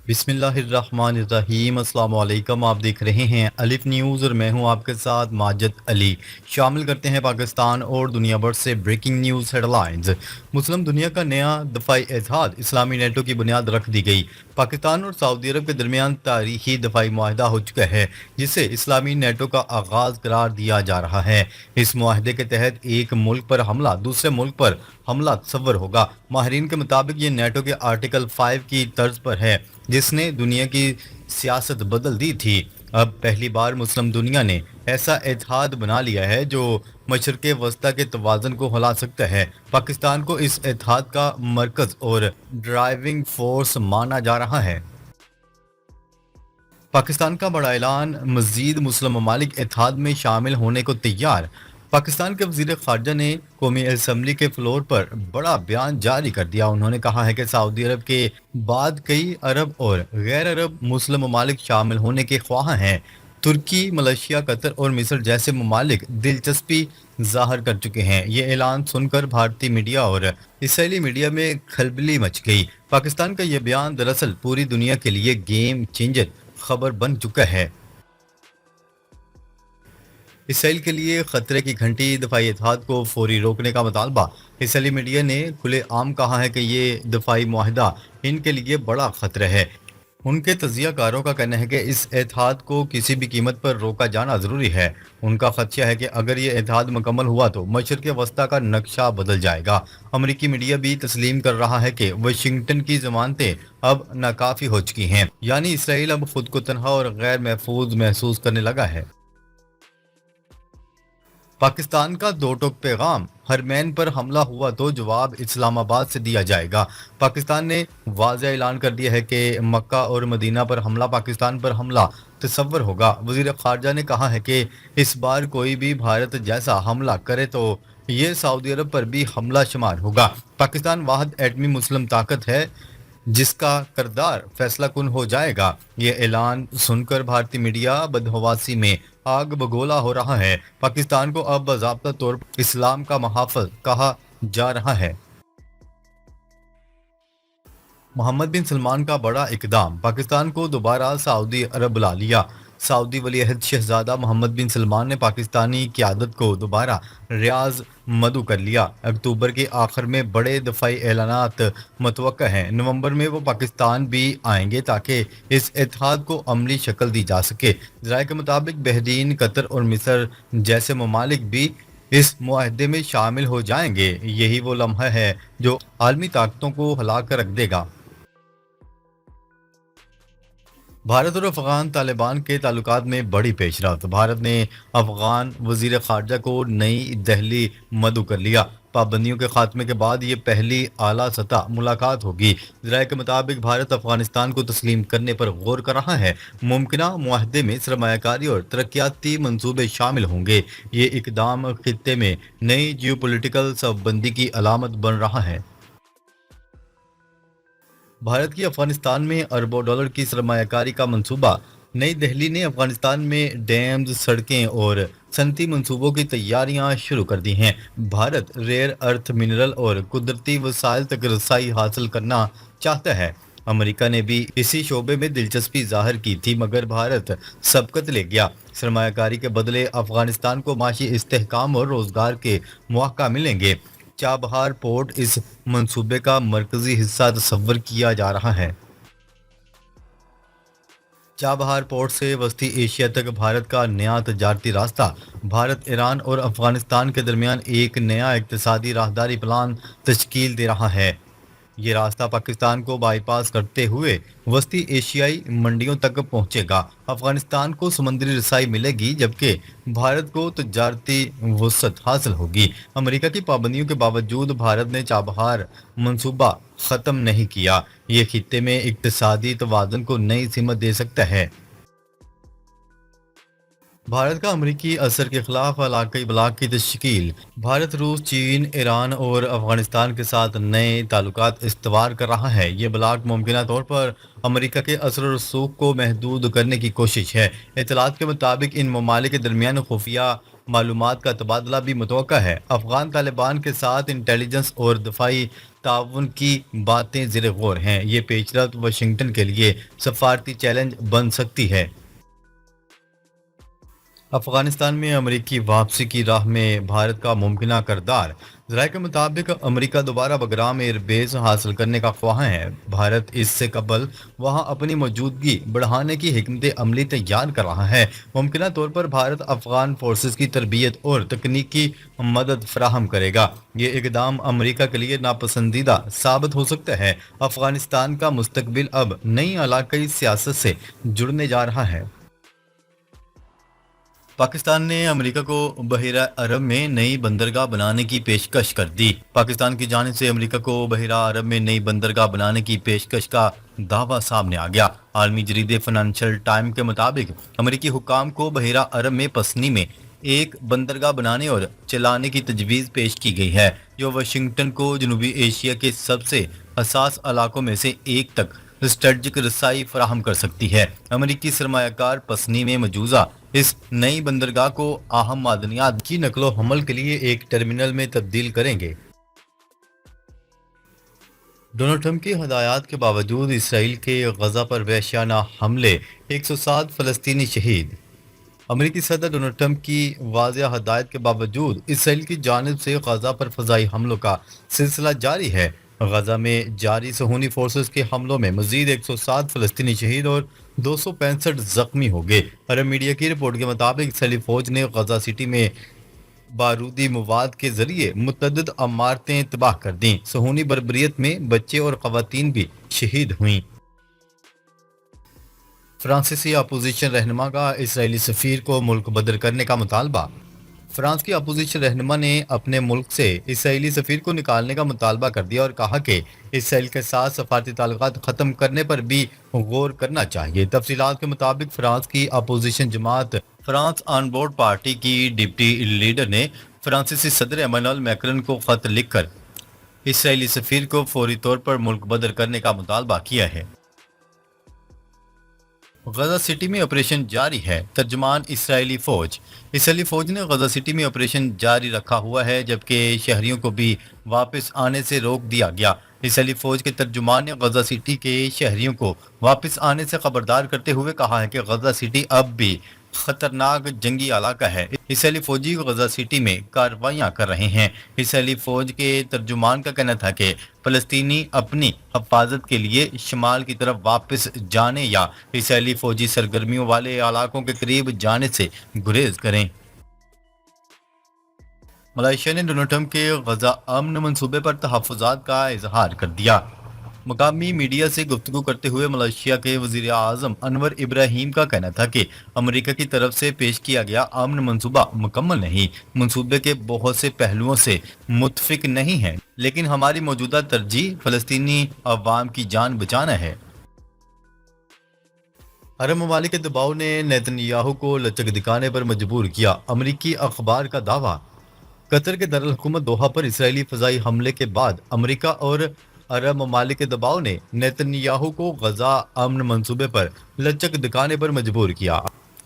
بسم اللہ الرحمن الرحیم۔ السلام علیکم، آپ دیکھ رہے ہیں الف نیوز اور میں ہوں آپ کے ساتھ ماجد علی۔ شامل کرتے ہیں پاکستان اور دنیا بھر سے بریکنگ نیوز ہیڈ لائنز۔ مسلم دنیا کا نیا دفاعی اتحاد اسلامی نیٹو کی بنیاد رکھ دی گئی۔ پاکستان اور سعودی عرب کے درمیان تاریخی دفاعی معاہدہ ہو چکا ہے جسے اسلامی نیٹو کا آغاز قرار دیا جا رہا ہے۔ اس معاہدے کے تحت ایک ملک پر حملہ دوسرے ملک پر حملہ تصور ہوگا۔ ماہرین کے مطابق یہ نیٹو کے آرٹیکل 5 کی طرز پر ہے جس نے دنیا کی سیاست بدل دی تھی۔ اب پہلی بار مسلم دنیا نے ایسا اتحاد بنا لیا ہے جو مشرق وسطی کے توازن کو ہلا سکتا ہے۔ پاکستان کو اس اتحاد کا مرکز اور ڈرائیونگ فورس مانا جا رہا ہے۔ پاکستان کا بڑا اعلان، مزید مسلم ممالک اتحاد میں شامل ہونے کو تیار۔ پاکستان کے وزیر خارجہ نے قومی اسمبلی کے فلور پر بڑا بیان جاری کر دیا۔ انہوں نے کہا ہے کہ سعودی عرب کے بعد کئی عرب اور غیر عرب مسلم ممالک شامل ہونے کے خواہاں ہیں۔ ترکی، ملائیشیا، قطر اور مصر جیسے ممالک دلچسپی ظاہر کر چکے ہیں۔ یہ اعلان سن کر بھارتی میڈیا اور اسرائیلی میڈیا میں کھلبلی مچ گئی۔ پاکستان کا یہ بیان دراصل پوری دنیا کے لیے گیم چینجر خبر بن چکا ہے۔ اسرائیل کے لیے خطرے کی گھنٹی، دفاعی اتحاد کو فوری روکنے کا مطالبہ۔ اسرائیلی میڈیا نے کھلے عام کہا ہے کہ یہ دفاعی معاہدہ ان کے لیے بڑا خطرہ ہے۔ ان کے تجزیہ کاروں کا کہنا ہے کہ اس اتحاد کو کسی بھی قیمت پر روکا جانا ضروری ہے۔ ان کا خدشہ ہے کہ اگر یہ اتحاد مکمل ہوا تو مشرق وسطی کا نقشہ بدل جائے گا۔ امریکی میڈیا بھی تسلیم کر رہا ہے کہ واشنگٹن کی ضمانتیں اب ناکافی ہو چکی ہیں، یعنی اسرائیل اب خود کو تنہا اور غیر محفوظ محسوس کرنے لگا ہے۔ پاکستان کا دو ٹوک پیغام، حرمین پر حملہ ہوا تو جواب اسلام آباد سے دیا جائے گا۔ پاکستان نے واضح اعلان کر دیا ہے کہ مکہ اور مدینہ پر حملہ پاکستان پر حملہ تصور ہوگا۔ وزیر خارجہ نے کہا ہے کہ اس بار کوئی بھی بھارت جیسا حملہ کرے تو یہ سعودی عرب پر بھی حملہ شمار ہوگا۔ پاکستان واحد ایٹمی مسلم طاقت ہے جس کا کردار فیصلہ کن ہو جائے گا۔ یہ اعلان سن کر بھارتی میڈیا بدحواسی میں آگ بگولا ہو رہا ہے۔ پاکستان کو اب باضابطہ طور پر اسلام کا محافظ کہا جا رہا ہے۔ محمد بن سلمان کا بڑا اقدام، پاکستان کو دوبارہ سعودی عرب بلا لیا۔ سعودی ولی عہد شہزادہ محمد بن سلمان نے پاکستانی قیادت کو دوبارہ ریاض مدعو کر لیا۔ اکتوبر کے آخر میں بڑے دفاعی اعلانات متوقع ہیں۔ نومبر میں وہ پاکستان بھی آئیں گے تاکہ اس اتحاد کو عملی شکل دی جا سکے۔ ذرائع کے مطابق بحرین، قطر اور مصر جیسے ممالک بھی اس معاہدے میں شامل ہو جائیں گے۔ یہی وہ لمحہ ہے جو عالمی طاقتوں کو ہلا کر رکھ دے گا۔ بھارت اور افغان طالبان کے تعلقات میں بڑی پیش رفت، بھارت نے افغان وزیر خارجہ کو نئی دہلی مدعو کر لیا۔ پابندیوں کے خاتمے کے بعد یہ پہلی اعلیٰ سطح ملاقات ہوگی۔ ذرائع کے مطابق بھارت افغانستان کو تسلیم کرنے پر غور کر رہا ہے۔ ممکنہ معاہدے میں سرمایہ کاری اور ترقیاتی منصوبے شامل ہوں گے۔ یہ اقدام خطے میں نئی جیو پولیٹیکل صف بندی کی علامت بن رہا ہے۔ بھارت کی افغانستان میں اربوں ڈالر کی سرمایہ کاری کا منصوبہ، نئی دہلی نے افغانستان میں ڈیمز، سڑکیں اور صنعتی منصوبوں کی تیاریاں شروع کر دی ہیں۔ بھارت ریئر ارتھ منرل اور قدرتی وسائل تک رسائی حاصل کرنا چاہتا ہے۔ امریکہ نے بھی اسی شعبے میں دلچسپی ظاہر کی تھی مگر بھارت سبقت لے گیا۔ سرمایہ کاری کے بدلے افغانستان کو معاشی استحکام اور روزگار کے مواقع ملیں گے۔ چابہار پورٹ اس منصوبے کا مرکزی حصہ تصور کیا جا رہا ہے۔ چابہار پورٹ سے وسطی ایشیا تک بھارت کا نیا تجارتی راستہ، بھارت، ایران اور افغانستان کے درمیان ایک نیا اقتصادی راہداری پلان تشکیل دے رہا ہے۔ یہ راستہ پاکستان کو بائی پاس کرتے ہوئے وسطی ایشیائی منڈیوں تک پہنچے گا۔ افغانستان کو سمندری رسائی ملے گی جبکہ بھارت کو تجارتی وسعت حاصل ہوگی۔ امریکہ کی پابندیوں کے باوجود بھارت نے چابہار منصوبہ ختم نہیں کیا۔ یہ خطے میں اقتصادی توازن کو نئی سمت دے سکتا ہے۔ بھارت کا امریکی اثر کے خلاف علاقائی بلاک کی تشکیل، بھارت روس، چین، ایران اور افغانستان کے ساتھ نئے تعلقات استوار کر رہا ہے۔ یہ بلاک ممکنہ طور پر امریکہ کے اثر و رسوخ کو محدود کرنے کی کوشش ہے۔ اطلاعات کے مطابق ان ممالک کے درمیان خفیہ معلومات کا تبادلہ بھی متوقع ہے۔ افغان طالبان کے ساتھ انٹیلی جنس اور دفاعی تعاون کی باتیں زیر غور ہیں۔ یہ پیش رفت واشنگٹن کے لیے سفارتی چیلنج بن سکتی ہے۔ افغانستان میں امریکی واپسی کی راہ میں بھارت کا ممکنہ کردار۔ ذرائع کے مطابق امریکہ دوبارہ بگرام ایئر بیس حاصل کرنے کا خواہاں ہے۔ بھارت اس سے قبل وہاں اپنی موجودگی بڑھانے کی حکمت عملی تیار کر رہا ہے۔ ممکنہ طور پر بھارت افغان فورسز کی تربیت اور تکنیکی مدد فراہم کرے گا۔ یہ اقدام امریکہ کے لیے ناپسندیدہ ثابت ہو سکتا ہے۔ افغانستان کا مستقبل اب نئی علاقائی سیاست سے جڑنے جا رہا ہے۔ پاکستان نے امریکہ کو بحیرہ عرب میں نئی بندرگاہ بنانے کی پیشکش کر دی۔ پاکستان کی جانب سے امریکہ کو بحیرہ عرب میں نئی بندرگاہ بنانے کی پیشکش کا دعویٰ سامنے آ گیا۔ عالمی جریدے فنانشل ٹائم کے مطابق امریکی حکام کو بحیرہ عرب میں پسنی میں ایک بندرگاہ بنانے اور چلانے کی تجویز پیش کی گئی ہے، جو واشنگٹن کو جنوبی ایشیا کے سب سے حساس علاقوں میں سے ایک تک اسٹریٹجک رسائی فراہم کر سکتی ہے۔ امریکی سرمایہ کار پسنی میں مجوزہ اس نئی بندرگاہ کو اہم معدنیات کی نقل و حمل کے لیے ایک ٹرمینل میں تبدیل کریں گے۔ ڈونلڈ ٹرمپ کی ہدایات کے باوجود اسرائیل کے غزہ پر وحشیانہ حملے، 107 فلسطینی شہید۔ امریکی صدر ڈونلڈ ٹرمپ کی واضح ہدایت کے باوجود اسرائیل کی جانب سے غزہ پر فضائی حملوں کا سلسلہ جاری ہے۔ غزہ میں جاری صہیونی فورسز کے حملوں میں مزید 107 فلسطینی شہید اور 265 زخمی ہو گئے۔ عرب میڈیا کی رپورٹ کے مطابق اسرائیلی فوج نے غزہ سٹی میں بارودی مواد کے ذریعے متعدد عمارتیں تباہ کر دیں۔ صہیونی بربریت میں بچے اور خواتین بھی شہید ہوئیں۔ فرانسیسی اپوزیشن رہنما کا اسرائیلی سفیر کو ملک بدر کرنے کا مطالبہ۔ فرانس کی اپوزیشن رہنما نے اپنے ملک سے اسرائیلی سفیر کو نکالنے کا مطالبہ کر دیا اور کہا کہ اسرائیل کے ساتھ سفارتی تعلقات ختم کرنے پر بھی غور کرنا چاہیے۔ تفصیلات کے مطابق فرانس کی اپوزیشن جماعت فرانس آن بورڈ پارٹی کی ڈپٹی لیڈر نے فرانسیسی صدر ایمانوئل میکرن کو خط لکھ کر اسرائیلی سفیر کو فوری طور پر ملک بدر کرنے کا مطالبہ کیا ہے۔ غزہ سٹی میں آپریشن جاری ہے۔ ترجمان اسرائیلی فوج نے غزہ سٹی میں آپریشن جاری رکھا ہوا ہے، جبکہ شہریوں کو بھی واپس آنے سے روک دیا گیا۔ اسرائیلی فوج کے ترجمان نے غزہ سٹی کے شہریوں کو واپس آنے سے خبردار کرتے ہوئے کہا ہے کہ غزہ سٹی اب بھی خطرناک جنگی علاقہ ہے۔ اسرائیلی فوجی غزہ سٹی میں کارروائیاں کر رہے ہیں۔ اسرائیلی فوج کے ترجمان کا کہنا تھا کہ فلسطینی اپنی حفاظت کے لیے شمال کی طرف واپس جانے یا اسرائیلی فوجی سرگرمیوں والے علاقوں کے قریب جانے سے گریز کریں۔ ملائیشیا نے ڈونلڈ ٹرمپ کے غزہ امن منصوبے پر تحفظات کا اظہار کر دیا۔ مقامی میڈیا سے گفتگو کرتے ہوئے ملائیشیا کے وزیر اعظم انور ابراہیم کا کہنا تھا کہ امریکہ کی طرف سے پیش کیا گیا امن منصوبہ مکمل نہیں، منصوبے کے بہت سے پہلوؤں سے متفق نہیں ہے، لیکن ہماری موجودہ ترجیح فلسطینی عوام کی جان بچانا ہے۔ عرب ممالک کے دباؤ نے نیتن یاہو کو لچک دکھانے پر مجبور کیا۔ امریکی اخبار کا دعویٰ۔ قطر کے دارالحکومت دوحہ پر اسرائیلی فضائی حملے کے بعد امریکہ اور عرب ممالک کے دباؤ نے نیتن یاہو کو غزہ امن منصوبے پر لچک دکھانے پر مجبور کیا۔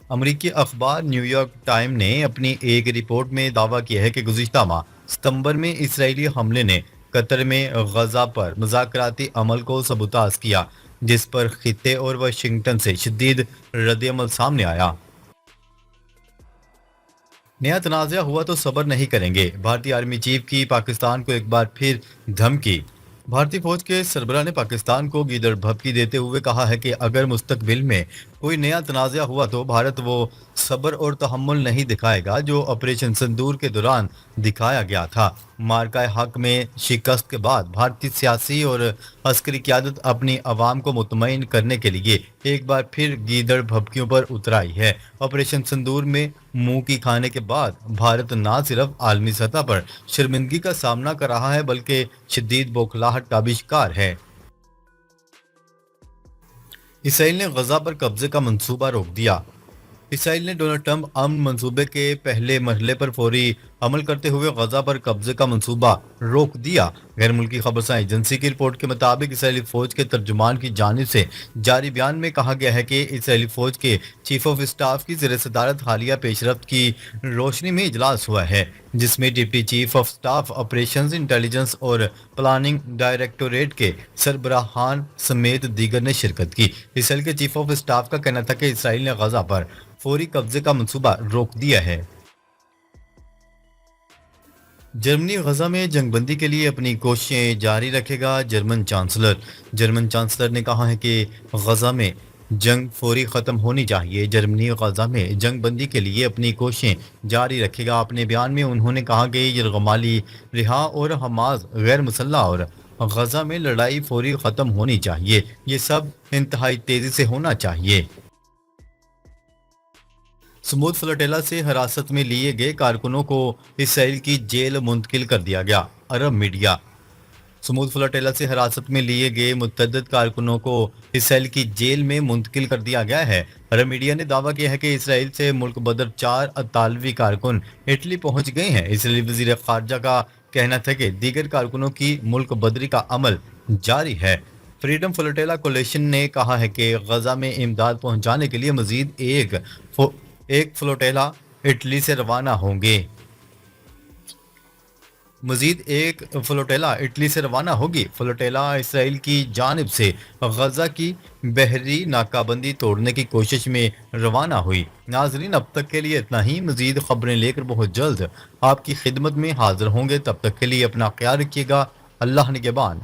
امریکی اخبار نیو یارک ٹائم نے اپنی ایک رپورٹ میں دعویٰ کیا ہے کہ گزشتہ ماہ ستمبر میں اسرائیلی حملے نے قطر میں غزہ پر مذاکراتی عمل کو سبوتاژ کیا، جس پر خطے اور واشنگٹن سے شدید رد عمل سامنے آیا۔ نیا تنازع ہوا تو صبر نہیں کریں گے، بھارتی آرمی چیف کی پاکستان کو ایک بار پھر دھمکی۔ بھارتی فوج کے سربراہ نے پاکستان کو گیدڑ بھبکی دیتے ہوئے کہا ہے کہ اگر مستقبل میں کوئی نیا تنازع ہوا تو بھارت وہ صبر اور تحمل نہیں دکھائے گا جو آپریشن سندور کے دوران دکھایا گیا تھا۔ معرکہ حق میں شکست کے بعد بھارتی سیاسی اور عسکری قیادت اپنی عوام کو مطمئن کرنے کے لیے ایک بار پھر گیدڑ بھبکیوں پر اتر آئی ہے۔ آپریشن سندور میں منہ کی کھانے کے بعد بھارت نہ صرف عالمی سطح پر شرمندگی کا سامنا کر رہا ہے بلکہ شدید بوکھلاہٹ کا بھی شکار ہے۔ اسرائیل نے غزہ پر قبضے کا منصوبہ روک دیا۔ اسرائیل نے ڈونلڈ ٹرمپ امن منصوبے کے پہلے مرحلے پر فوری عمل کرتے ہوئے غزہ پر قبضے کا منصوبہ روک دیا۔ غیر ملکی خبرساں ایجنسی کی رپورٹ کے مطابق اسرائیلی فوج کے ترجمان کی جانب سے جاری بیان میں کہا گیا ہے کہ اسرائیلی فوج کے چیف آف اسٹاف کی زیر صدارت حالیہ پیش رفت کی روشنی میں اجلاس ہوا ہے، جس میں deputy chief of staff operations, intelligence اور پلاننگ ڈائریکٹوریٹ کے سربراہان سمیت دیگر نے شرکت کی۔ اسرائیل کے چیف آف اسٹاف کا کہنا تھا کہ اسرائیل نے غزہ پر فوری قبضے کا منصوبہ روک دیا ہے۔ جرمنی غزہ میں جنگ بندی کے لیے اپنی کوششیں جاری رکھے گا۔ جرمن چانسلر نے کہا ہے کہ غزہ میں جنگ فوری ختم ہونی چاہیے۔ جرمنی غزہ میں جنگ بندی کے لیے اپنی کوششیں جاری رکھے گا۔ اپنے بیان میں انہوں نے کہا کہ یرغمالی رہا اور حماس غیر مسلح اور غزہ میں لڑائی فوری ختم ہونی چاہیے۔ یہ سب انتہائی تیزی سے ہونا چاہیے۔ سمود فلوٹیلا سے حراست میں لیے گئے کارکنوں کو اسرائیل کی جیل منتقل کر دیا گیا۔ عرب میڈیا۔ سمود فلوٹیلا سے حراست میں لیے گئے متعدد کارکنوں کو اسرائیل کی جیل میں منتقل کر دیا گیا ہے۔ عرب میڈیا نے دعویٰ کیا ہے کہ اسرائیل سے ملک بدر 4 اطالوی کارکن اٹلی پہنچ گئے ہیں۔ اسرائیلی وزیر خارجہ کا کہنا تھا کہ دیگر کارکنوں کی ملک بدری کا عمل جاری ہے۔ فریڈم فلوٹیلا کولیشن نے کہا ہے کہ غزہ میں امداد پہنچانے کے لیے ایک فلوٹیلا اٹلی سے روانہ ہوں گے۔ ہوگی۔ فلوٹیلا اسرائیل کی جانب سے غزہ کی بحری ناکہ بندی توڑنے کی کوشش میں روانہ ہوئی۔ ناظرین، اب تک کے لیے اتنا ہی۔ مزید خبریں لے کر بہت جلد آپ کی خدمت میں حاضر ہوں گے۔ تب تک کے لیے اپنا خیال رکھیے گا۔ اللہ نگہبان۔